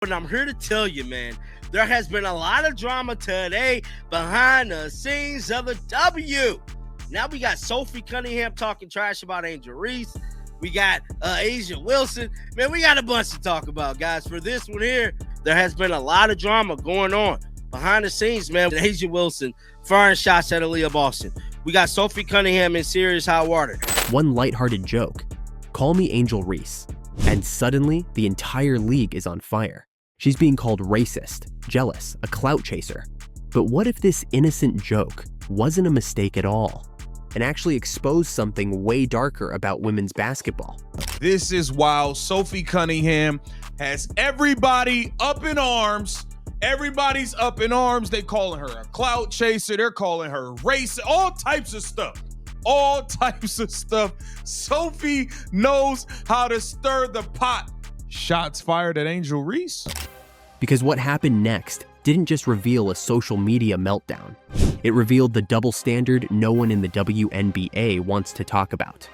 And I'm here to tell you, man, there has been a lot of drama today behind the scenes of the W. Now we got Sophie Cunningham talking trash about Angel Reese. We got A'ja Wilson. Man, we got a bunch to talk about, guys. For this one here, there has been a lot of drama going on behind the scenes, man. A'ja Wilson firing shots at Aaliyah Boston. We got Sophie Cunningham in serious hot water. One lighthearted joke. Call me Angel Reese. And suddenly, the entire league is on fire. She's being called racist, jealous, a clout chaser. But what if this innocent joke wasn't a mistake at all and actually exposed something way darker about women's basketball? This is wild. Sophie Cunningham has everybody up in arms. Everybody's up in arms. They calling her a clout chaser. They're calling her racist. All types of stuff. All types of stuff. Sophie knows how to stir the pot. Shots fired at Angel Reese. Because what happened next didn't just reveal a social media meltdown. It revealed the double standard no one in the WNBA wants to talk about.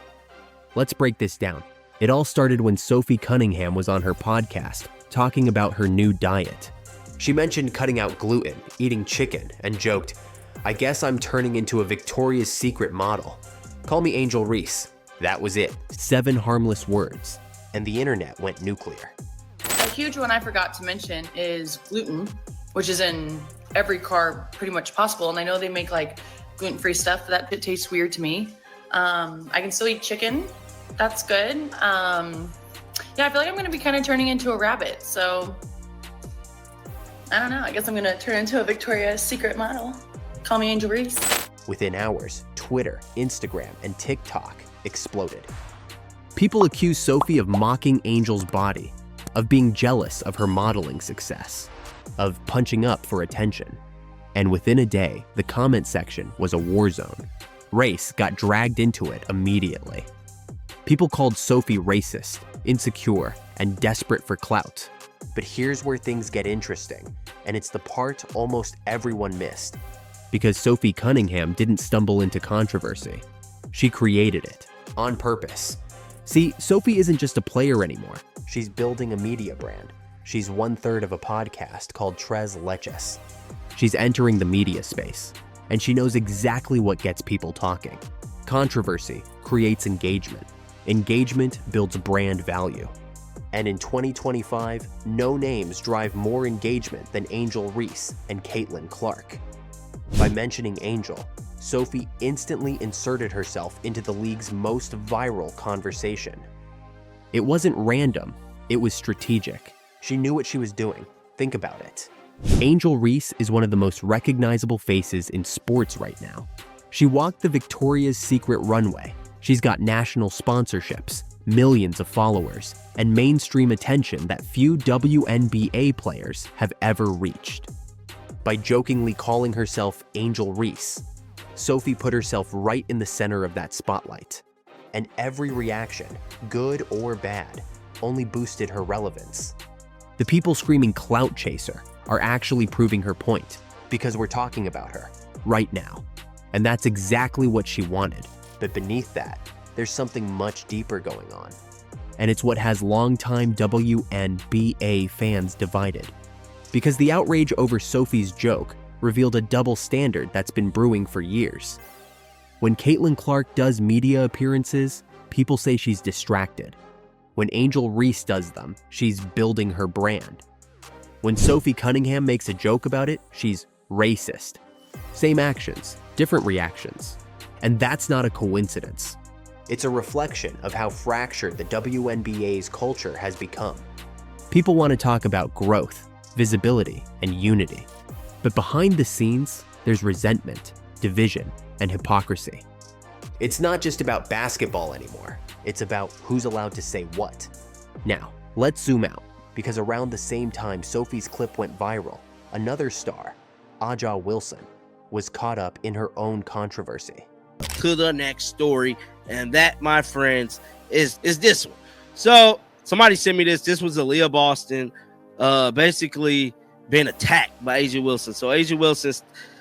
Let's break this down. It all started when Sophie Cunningham was on her podcast talking about her new diet. She mentioned cutting out gluten, eating chicken, and joked, "I guess I'm turning into a Victoria's Secret model. Call me Angel Reese." That was it. 7 harmless words. And the internet went nuclear. A huge one I forgot to mention is gluten, which is in every carb pretty much possible. And I know they make like gluten-free stuff, but that tastes weird to me. I can still eat chicken. That's good. Yeah, I feel like I'm going to be kind of turning into a rabbit. So I don't know. I guess I'm going to turn into a Victoria's Secret model. Call me Angel Reese. Within hours, Twitter, Instagram, and TikTok exploded. People accused Sophie of mocking Angel's body, of being jealous of her modeling success, of punching up for attention. And within a day, the comment section was a war zone. Race got dragged into it immediately. People called Sophie racist, insecure, and desperate for clout. But here's where things get interesting, and it's the part almost everyone missed. Because Sophie Cunningham didn't stumble into controversy. She created it, on purpose. See, Sophie isn't just a player anymore. She's building a media brand. She's 1/3 of a podcast called Tres Leches. She's entering the media space, and she knows exactly what gets people talking. Controversy creates engagement. Engagement builds brand value. And in 2025, no names drive more engagement than Angel Reese and Caitlin Clark. By mentioning Angel, Sophie instantly inserted herself into the league's most viral conversation. It wasn't random, it was strategic. She knew what she was doing. Think about it. Angel Reese is one of the most recognizable faces in sports right now. She walked the Victoria's Secret runway. She's got national sponsorships, millions of followers, and mainstream attention that few WNBA players have ever reached. By jokingly calling herself Angel Reese, Sophie put herself right in the center of that spotlight. And every reaction, good or bad, only boosted her relevance. The people screaming clout chaser are actually proving her point, because we're talking about her right now. And that's exactly what she wanted. But beneath that, there's something much deeper going on. And it's what has longtime WNBA fans divided. Because the outrage over Sophie's joke revealed a double standard that's been brewing for years. When Caitlin Clark does media appearances, people say she's distracted. When Angel Reese does them, she's building her brand. When Sophie Cunningham makes a joke about it, she's racist. Same actions, different reactions. And that's not a coincidence. It's a reflection of how fractured the WNBA's culture has become. People want to talk about growth, visibility, and unity. But behind the scenes, there's resentment, division, and hypocrisy. It's not just about basketball anymore. It's about who's allowed to say what. Now, let's zoom out, because around the same time Sophie's clip went viral, another star, A'ja Wilson, was caught up in her own controversy. To the next story, and that, my friends, is this one. So somebody sent me this. This was Aaliyah Boston, basically being attacked by A'ja Wilson. So A'ja Wilson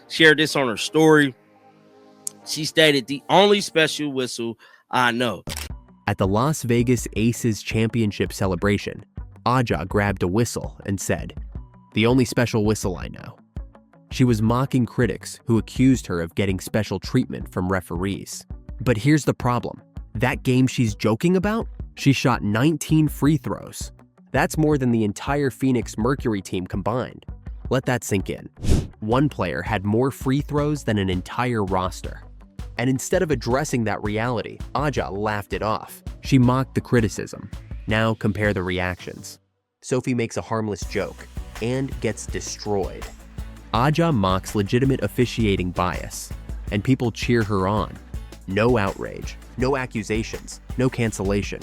shared this on her story. She stated, "The only special whistle I know." At the Las Vegas Aces championship celebration, Aja grabbed a whistle and said, "The only special whistle I know." She was mocking critics who accused her of getting special treatment from referees. But here's the problem. That game she's joking about? She shot 19 free throws. That's more than the entire Phoenix Mercury team combined. Let that sink in. One player had more free throws than an entire roster. And instead of addressing that reality, Aja laughed it off. She mocked the criticism. Now compare the reactions. Sophie makes a harmless joke and gets destroyed. Aja mocks legitimate officiating bias, and people cheer her on. No outrage, no accusations, no cancellation.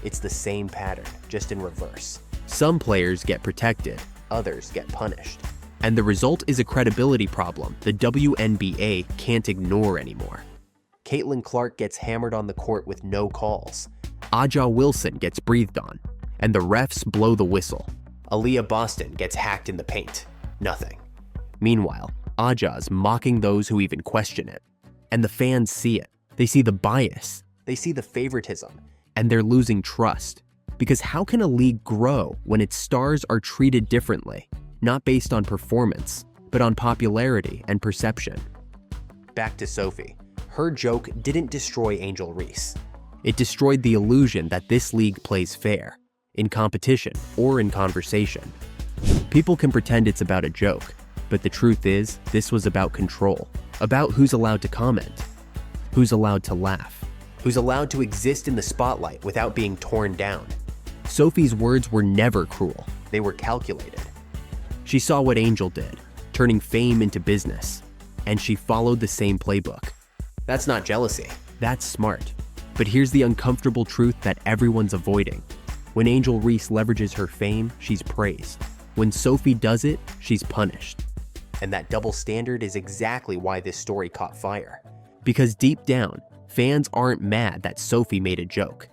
It's the same pattern, just in reverse. Some players get protected, others get punished. And the result is a credibility problem the WNBA can't ignore anymore. Caitlin Clark gets hammered on the court with no calls. Aja Wilson gets breathed on, and the refs blow the whistle. Aaliyah Boston gets hacked in the paint. Nothing. Meanwhile, Aja's mocking those who even question it. And the fans see it. They see the bias. They see the favoritism. And they're losing trust. Because how can a league grow when its stars are treated differently? Not based on performance, but on popularity and perception. Back to Sophie. Her joke didn't destroy Angel Reese. It destroyed the illusion that this league plays fair, in competition or in conversation. People can pretend it's about a joke, but the truth is, this was about control, about who's allowed to comment, who's allowed to laugh, who's allowed to exist in the spotlight without being torn down. Sophie's words were never cruel, they were calculated. She saw what Angel did, turning fame into business, and she followed the same playbook. That's not jealousy, that's smart. But here's the uncomfortable truth that everyone's avoiding. When Angel Reese leverages her fame, she's praised. When Sophie does it, she's punished. And that double standard is exactly why this story caught fire. Because deep down, fans aren't mad that Sophie made a joke.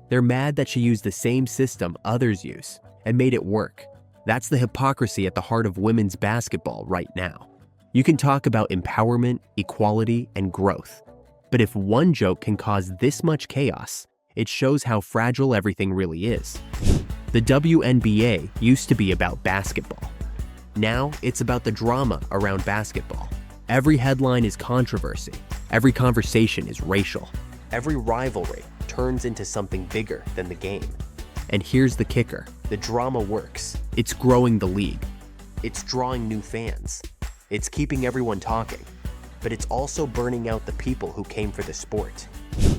They're mad that she used the same system others use and made it work. That's the hypocrisy at the heart of women's basketball right now. You can talk about empowerment, equality, and growth. But if one joke can cause this much chaos, it shows how fragile everything really is. The WNBA used to be about basketball. Now it's about the drama around basketball. Every headline is controversy. Every conversation is racial. Every rivalry turns into something bigger than the game. And here's the kicker. The drama works. It's growing the league. It's drawing new fans. It's keeping everyone talking. But it's also burning out the people who came for the sport.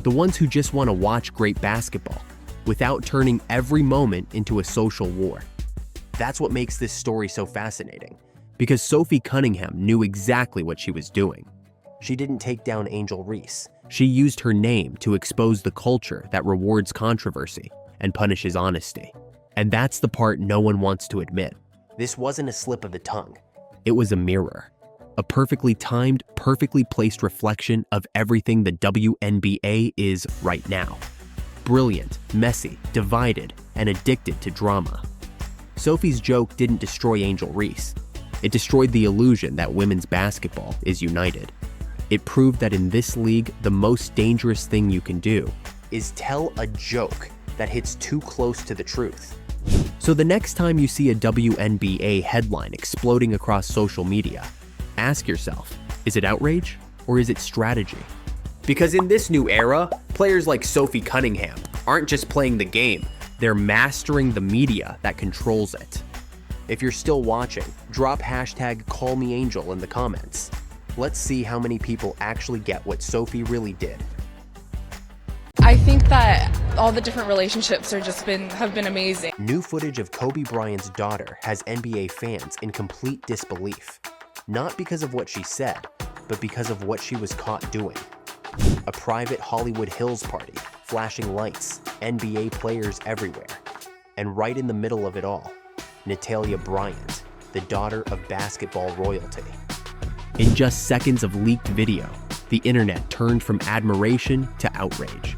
The ones who just want to watch great basketball without turning every moment into a social war. That's what makes this story so fascinating, because Sophie Cunningham knew exactly what she was doing. She didn't take down Angel Reese. She used her name to expose the culture that rewards controversy and punishes honesty. And that's the part no one wants to admit. This wasn't a slip of the tongue. It was a mirror. A perfectly timed, perfectly placed reflection of everything the WNBA is right now. Brilliant, messy, divided, and addicted to drama. Sophie's joke didn't destroy Angel Reese. It destroyed the illusion that women's basketball is united. It proved that in this league, the most dangerous thing you can do is tell a joke that hits too close to the truth. So the next time you see a WNBA headline exploding across social media, ask yourself, is it outrage or is it strategy? Because in this new era, players like Sophie Cunningham aren't just playing the game, they're mastering the media that controls it. If you're still watching, drop hashtag #CallMeAngel in the comments. Let's see how many people actually get what Sophie really did. I think that all the different relationships have been amazing. New footage of Kobe Bryant's daughter has NBA fans in complete disbelief. Not because of what she said, but because of what she was caught doing. A private Hollywood Hills party, flashing lights, NBA players everywhere. And right in the middle of it all, Natalia Bryant, the daughter of basketball royalty. In just seconds of leaked video, the internet turned from admiration to outrage.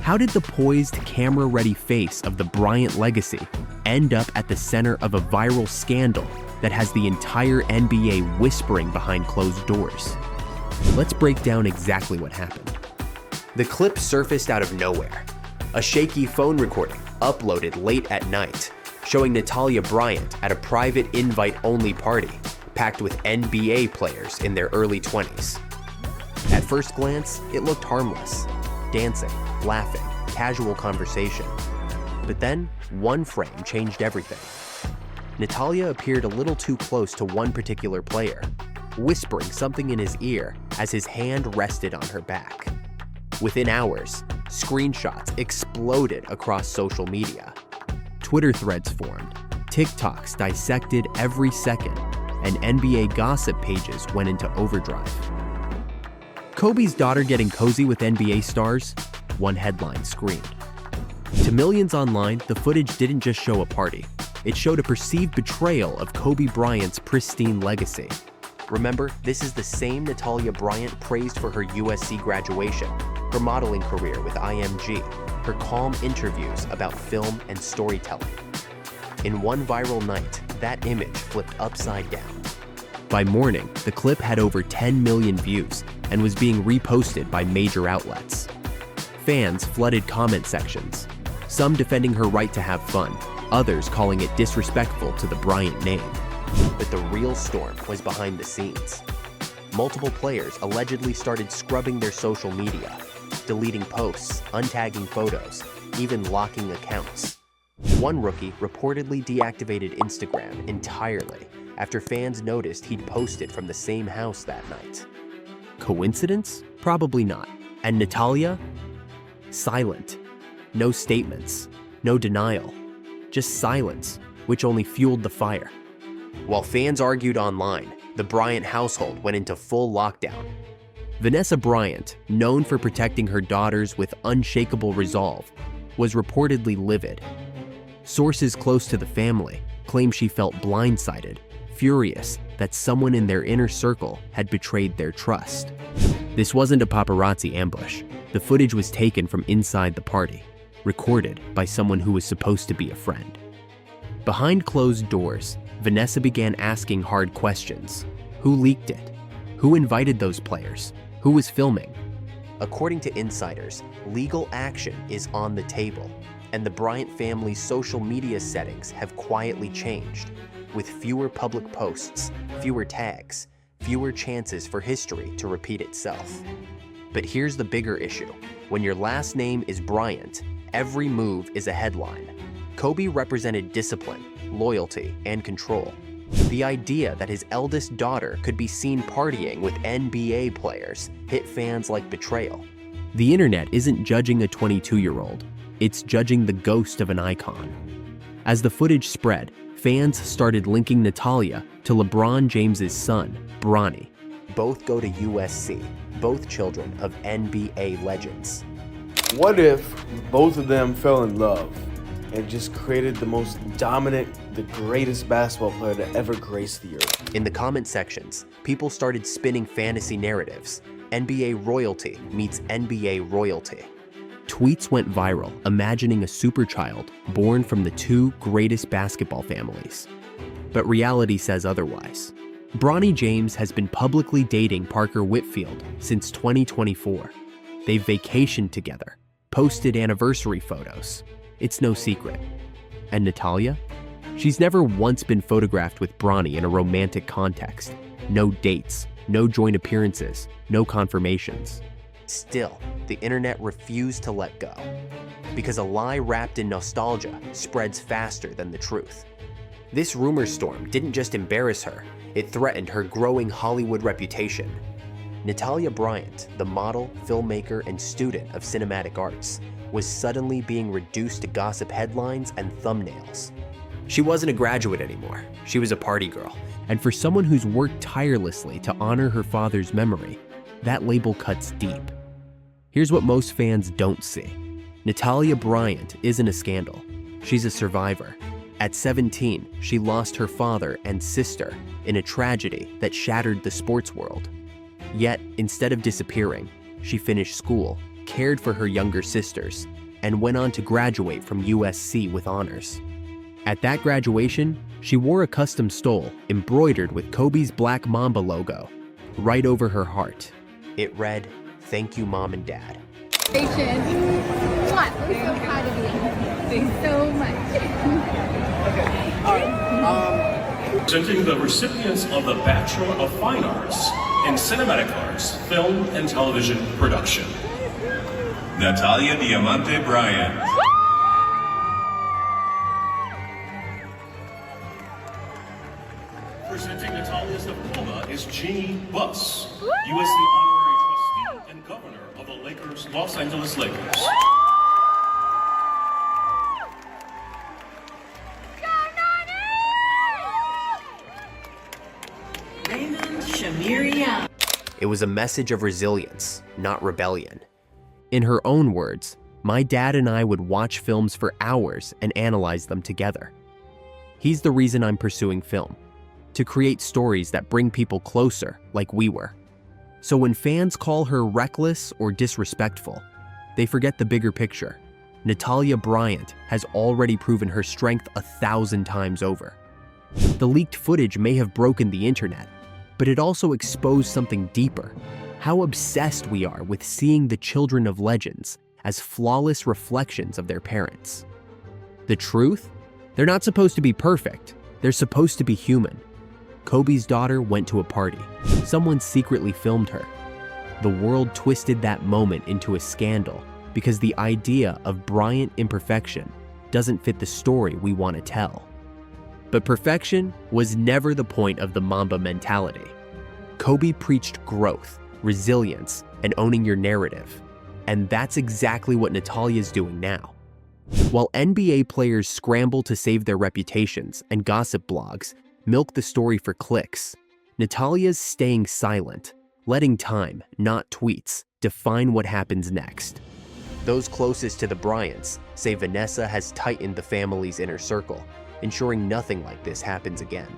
How did the poised, camera-ready face of the Bryant legacy end up at the center of a viral scandal that has the entire NBA whispering behind closed doors? Let's break down exactly what happened. The clip surfaced out of nowhere. A shaky phone recording uploaded late at night showing Natalia Bryant at a private invite-only party packed with NBA players in their early 20s. At first glance, it looked harmless. Dancing, laughing, casual conversation. But then, one frame changed everything. Natalia appeared a little too close to one particular player, whispering something in his ear as his hand rested on her back. Within hours, screenshots exploded across social media. Twitter threads formed, TikToks dissected every second, and NBA gossip pages went into overdrive. Kobe's daughter getting cozy with NBA stars? One headline screamed. To millions online, the footage didn't just show a party. It showed a perceived betrayal of Kobe Bryant's pristine legacy. Remember, this is the same Natalia Bryant praised for her USC graduation, her modeling career with IMG, her calm interviews about film and storytelling. In one viral night, that image flipped upside down. By morning, the clip had over 10 million views and was being reposted by major outlets. Fans flooded comment sections, some defending her right to have fun, others calling it disrespectful to the Bryant name. But the real storm was behind the scenes. Multiple players allegedly started scrubbing their social media, deleting posts, untagging photos, even locking accounts. One rookie reportedly deactivated Instagram entirely after fans noticed he'd posted from the same house that night. Coincidence? Probably not. And Natalia? Silent. No statements, no denial, just silence, which only fueled the fire. While fans argued online, the Bryant household went into full lockdown. Vanessa Bryant, known for protecting her daughters with unshakable resolve, was reportedly livid. Sources close to the family claim she felt blindsided, furious that someone in their inner circle had betrayed their trust. This wasn't a paparazzi ambush. The footage was taken from inside the party, recorded by someone who was supposed to be a friend. Behind closed doors, Vanessa began asking hard questions. Who leaked it? Who invited those players? Who was filming? According to insiders, legal action is on the table, and the Bryant family's social media settings have quietly changed, with fewer public posts, fewer tags, fewer chances for history to repeat itself. But here's the bigger issue. When your last name is Bryant, every move is a headline. Kobe represented discipline, loyalty, and control. The idea that his eldest daughter could be seen partying with NBA players hit fans like betrayal. The internet isn't judging a 22-year-old, it's judging the ghost of an icon. As the footage spread, fans started linking Natalia to LeBron James's son, Bronny. Both go to USC, both children of NBA legends. What if both of them fell in love and just created the most dominant, the greatest basketball player to ever grace the earth? In the comment sections, people started spinning fantasy narratives. NBA royalty meets NBA royalty. Tweets went viral, imagining a superchild born from the two greatest basketball families. But reality says otherwise. Bronny James has been publicly dating Parker Whitfield since 2024. They've vacationed together, posted anniversary photos. It's no secret. And Natalia? She's never once been photographed with Bronny in a romantic context. No dates, no joint appearances, no confirmations. Still, the internet refused to let go, because a lie wrapped in nostalgia spreads faster than the truth. This rumor storm didn't just embarrass her, it threatened her growing Hollywood reputation. Natalia Bryant, the model, filmmaker, and student of cinematic arts, was suddenly being reduced to gossip headlines and thumbnails. She wasn't a graduate anymore, she was a party girl. And for someone who's worked tirelessly to honor her father's memory, that label cuts deep. Here's what most fans don't see. Natalia Bryant isn't a scandal. She's a survivor. At 17, she lost her father and sister in a tragedy that shattered the sports world. Yet, instead of disappearing, she finished school, cared for her younger sisters, and went on to graduate from USC with honors. At that graduation, she wore a custom stole embroidered with Kobe's Black Mamba logo right over her heart. It read, "Thank you, Mom and Dad." Congratulations. We're so proud of you. Thanks so much. Presenting the recipients of the Bachelor of Fine Arts in Cinematic Arts, Film and Television Production. Natalia Diamante Bryant. Presenting Natalia's diploma is Jeannie Buss, USC Honorary Trustee and Governor of the Los Angeles Lakers. It was a message of resilience, not rebellion. In her own words, my dad and I would watch films for hours and analyze them together. He's the reason I'm pursuing film, to create stories that bring people closer like we were. So when fans call her reckless or disrespectful, they forget the bigger picture. Natalia Bryant has already proven her strength 1,000 times over. The leaked footage may have broken the internet, but it also exposed something deeper: how obsessed we are with seeing the children of legends as flawless reflections of their parents. The truth? They're not supposed to be perfect. They're supposed to be human. Kobe's daughter went to a party. Someone secretly filmed her. The world twisted that moment into a scandal because the idea of Bryant imperfection doesn't fit the story we want to tell. But perfection was never the point of the Mamba mentality. Kobe preached growth, resilience, and owning your narrative. And that's exactly what Natalia's doing now. While NBA players scramble to save their reputations and gossip blogs milk the story for clicks, Natalia's staying silent, letting time, not tweets, define what happens next. Those closest to the Bryants say Vanessa has tightened the family's inner circle, ensuring nothing like this happens again.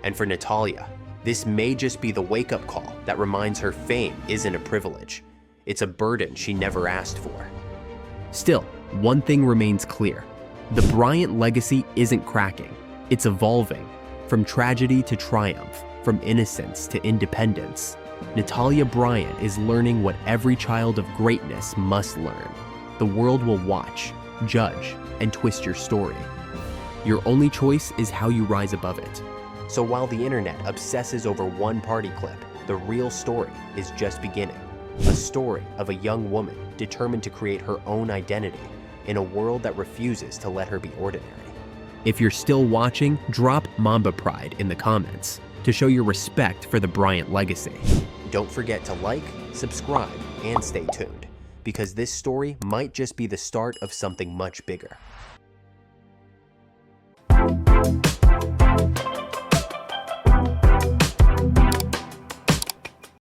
And for Natalia, this may just be the wake-up call that reminds her fame isn't a privilege. It's a burden she never asked for. Still, one thing remains clear. The Bryant legacy isn't cracking. It's evolving. From tragedy to triumph, from innocence to independence, Natalia Bryant is learning what every child of greatness must learn. The world will watch, judge, and twist your story. Your only choice is how you rise above it. So while the internet obsesses over one party clip, the real story is just beginning. A story of a young woman determined to create her own identity in a world that refuses to let her be ordinary. If you're still watching, drop Mamba Pride in the comments to show your respect for the Bryant legacy. Don't forget to like, subscribe, and stay tuned, because this story might just be the start of something much bigger.